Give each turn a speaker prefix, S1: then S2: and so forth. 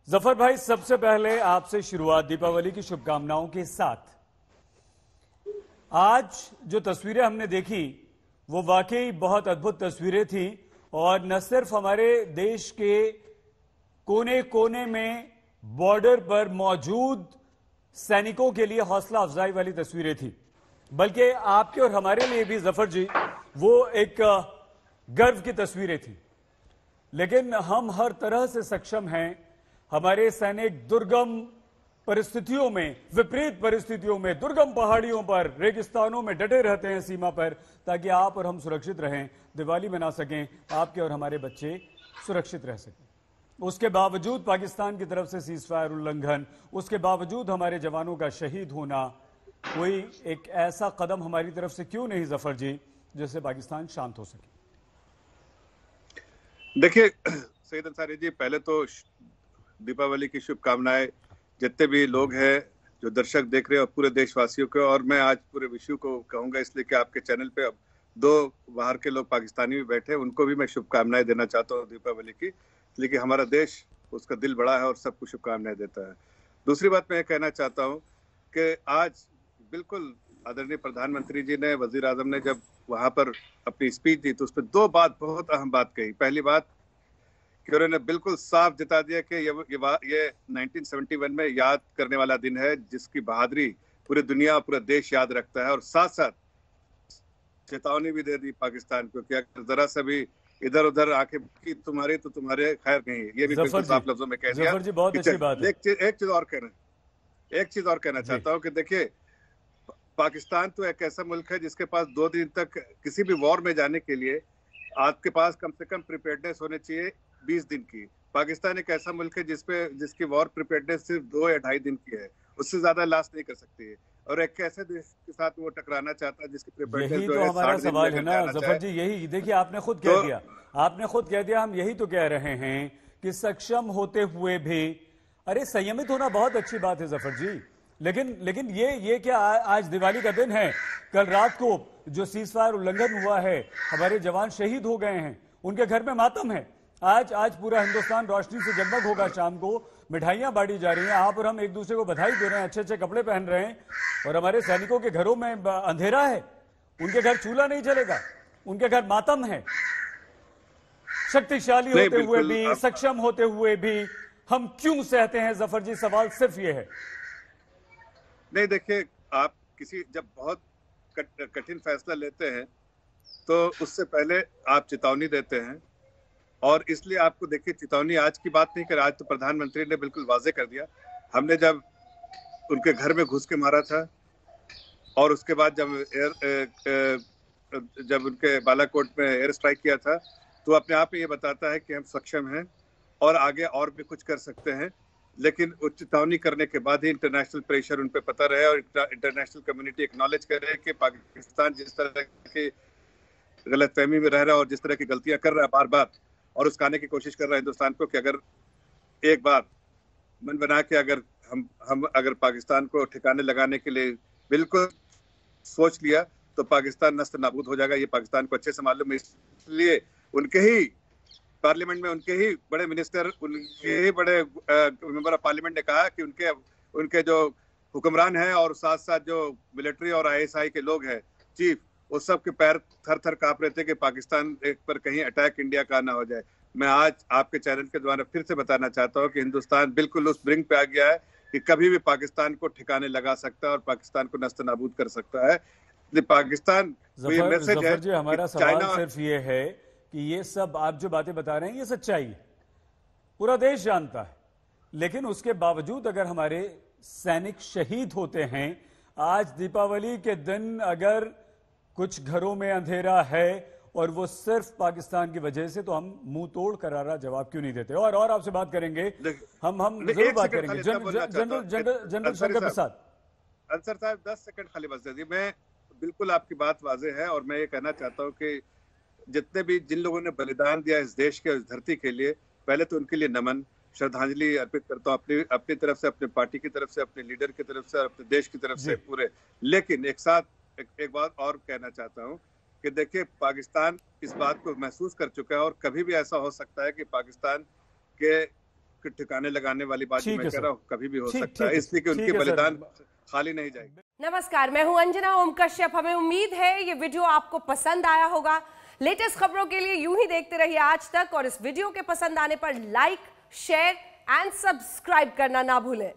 S1: जफर भाई, सबसे पहले आपसे शुरुआत दीपावली की शुभकामनाओं के साथ। आज जो तस्वीरें हमने देखी वो वाकई बहुत अद्भुत तस्वीरें थी और न सिर्फ हमारे देश के कोने कोने में बॉर्डर पर मौजूद सैनिकों के लिए हौसला अफजाई वाली तस्वीरें थी, बल्कि आपके और हमारे लिए भी जफर जी वो एक गर्व की तस्वीरें थी। लेकिन हम हर तरह से सक्षम हैं। हमारे सैनिक दुर्गम परिस्थितियों में, विपरीत परिस्थितियों में, दुर्गम पहाड़ियों पर, रेगिस्तानों में डटे रहते हैं सीमा पर, ताकि आप और हम सुरक्षित रहें, दिवाली मना सकें, आपके और हमारे बच्चे सुरक्षित रह सकें। उसके बावजूद पाकिस्तान की तरफ से सीज फायर उल्लंघन, उसके बावजूद हमारे जवानों का शहीद होना, कोई एक ऐसा कदम हमारी तरफ से क्यों नहीं जफर जी जिससे पाकिस्तान शांत हो सके?
S2: देखिए सईद अंसारी जी, पहले तो दीपावली की शुभकामनाएं जितने भी लोग हैं, जो दर्शक देख रहे हैं, और पूरे देशवासियों को। और मैं आज पूरे विश्व को कहूंगा, इसलिए कि आपके चैनल पे अब दो बाहर के लोग पाकिस्तानी भी बैठे हैं, उनको भी मैं शुभकामनाएं देना चाहता हूं दीपावली की, इसलिए कि हमारा देश, उसका दिल बड़ा है और सबको शुभकामनाएं देता है। दूसरी बात मैं ये कहना चाहता हूँ कि आज बिल्कुल आदरणीय प्रधानमंत्री जी ने, वजीर आजम ने जब वहां पर अपनी स्पीच दी तो उस पर दो बात, बहुत अहम बात कही। पहली बात कि उन्होंने बिल्कुल साफ जता दिया कि ये 1971 में याद करने वाला दिन है, जिसकी बहादुरी पूरी दुनिया, पूरा देश याद रखता है। और साथ साथ चेतावनी भी दे दी पाकिस्तान को कि अगर जरा सा भी इधर उधर आके की तुम्हारे तो तुम्हारे खैर नहीं। ये भी बिल्कुल साफ लफ्जों में कह दिया।
S1: जफर जी, बहुत अच्छी बात है।
S2: एक चीज और कहना चाहता हूँ कि देखिए, पाकिस्तान तो एक ऐसा मुल्क है जिसके पास 2 दिन तक किसी भी वॉर में जाने के लिए आपके पास कम से कम प्रिपेयर्डनेस होने चाहिए 20 दिन की। पाकिस्तान एक ऐसा मुल्क है जिसकी वॉर प्रिपेयर्डनेस सिर्फ 2 या 2.5 दिन की है, उससे ज्यादा लास्ट नहीं कर सकती है। और एक ऐसे देश के साथ वो टकराना चाहता है जिसकी प्रिपेयर्डनेस
S1: यही
S2: जो
S1: तो
S2: है
S1: हमारा
S2: 60 दिन
S1: सवाल है
S2: में
S1: ना
S2: जाना
S1: जफर
S2: चाहे।
S1: जी। यही देखिए, आपने खुद कह दिया, आपने खुद कह दिया। हम यही तो कह रहे हैं कि सक्षम होते हुए भी, अरे संयमित होना बहुत अच्छी बात है जफर जी, लेकिन ये क्या आज दिवाली का दिन है? कल रात को जो सीज फायर उल्लंघन हुआ है, हमारे जवान शहीद हो गए हैं, उनके घर में मातम है। आज पूरा हिंदुस्तान रोशनी से जगमग होगा। शाम को मिठाइयां बांटी जा रही हैं, आप और हम एक दूसरे को बधाई दे रहे हैं, अच्छे अच्छे कपड़े पहन रहे हैं, और हमारे सैनिकों के घरों में अंधेरा है, उनके घर चूल्हा नहीं चलेगा, उनके घर मातम है। शक्तिशाली होते हुए भी, सक्षम होते हुए भी हम क्यों सहते हैं जफर जी? सवाल सिर्फ ये है।
S2: नहीं, देखिए, आप जब बहुत कठिन फैसला लेते हैं तो उससे पहले आप चेतावनी देते हैं, और इसलिए आपको देखिए, चेतावनी आज की बात नहीं कर, आज तो प्रधानमंत्री ने बिल्कुल वाजे कर दिया। हमने जब उनके घर में घुस के मारा था, और उसके बाद जब उनके बालाकोट में एयर स्ट्राइक किया था, तो अपने आप में ये बताता है कि हम सक्षम हैं और आगे और भी कुछ कर सकते हैं। लेकिन चेतावनी करने के बाद ही इंटरनेशनल प्रेशर उन पे पता रहे और इंटरनेशनल कम्युनिटी एक्नॉलेज करे कि पाकिस्तान जिस तरह की गलतफहमी में रह रहा है और जिस तरह की गलतियां कर रहा है बार बार, और उसका आने की कोशिश कर रहा है हिंदुस्तान को, कि अगर एक बार मन बना के अगर हम अगर पाकिस्तान को ठिकाने लगाने के लिए बिल्कुल सोच लिया तो पाकिस्तान नस्त नाबूद हो जाएगा। ये पाकिस्तान को अच्छे से मालूम है। इसलिए उनके ही पार्लियामेंट में उनके ही बड़े मिनिस्टर, उनके ही बड़े मेंबर ऑफ पार्लियामेंट ने कहा कि उनके जो हुक्मरान हैं और साथ साथ जो मिलिट्री और ISI के लोग हैं, चीफ, उस सब के पैर थर थर कांप रहे थे कि पाकिस्तान पर कहीं अटैक इंडिया का ना हो जाए। मैं आज आपके चैनल के द्वारा फिर से बताना चाहता हूं कि हिंदुस्तान बिल्कुल उस ब्रिंक पे आ गया है कि कभी भी पाकिस्तान को ठिकाने लगा सकता है और पाकिस्तान को नस्त नाबूद कर सकता है। पाकिस्तान को ये मैसेज है।
S1: जी, हमारा सवाल सिर्फ ये है कि ये सब आप जो बातें बता रहे हैं ये सच्चाई है, पूरा देश जानता है, लेकिन उसके बावजूद अगर हमारे सैनिक शहीद होते हैं, आज दीपावली के दिन अगर कुछ घरों में अंधेरा है और वो सिर्फ पाकिस्तान की वजह से, तो हम मुंह तोड़ करारा जवाब क्यों नहीं देते? और आपसे बात करेंगे, हम जरूर बात करेंगे। जनरल शंकर प्रसाद।
S2: अंसर साहब, 10 सेकंड खाली बस दे दी। मैं बिल्कुल, आपकी बात वाजे है, और मैं ये कहना चाहता हूँ कि जिन लोगों ने बलिदान दिया इस देश के, इस धरती के लिए, पहले तो उनके लिए नमन, श्रद्धांजलि अर्पित करता हूँ अपनी तरफ से, अपने पार्टी की तरफ से, अपने लीडर की तरफ से और अपने देश की तरफ से पूरे। लेकिन एक बात और कहना चाहता हूँ कि देखिए, पाकिस्तान इस बात को महसूस कर चुका है, और कभी भी ऐसा हो सकता है कि पाकिस्तान के ठिकाने लगाने वाली बात
S1: ठीक
S2: मैं
S1: है
S2: कह
S1: सर।
S2: रहा हूँ कभी भी हो
S1: ठीक
S2: सकता है,
S1: है,
S2: इसलिए कि
S1: ठीक
S2: उनके
S1: है सर।
S2: बलिदान खाली नहीं जाएगी।
S3: नमस्कार, मैं हूं अंजना ओम कश्यप। हमें उम्मीद है ये वीडियो आपको पसंद आया होगा। लेटेस्ट खबरों के लिए यूं ही देखते रहिए आज तक, और इस वीडियो के पसंद आने पर लाइक, शेयर एंड सब्सक्राइब करना ना भूलें।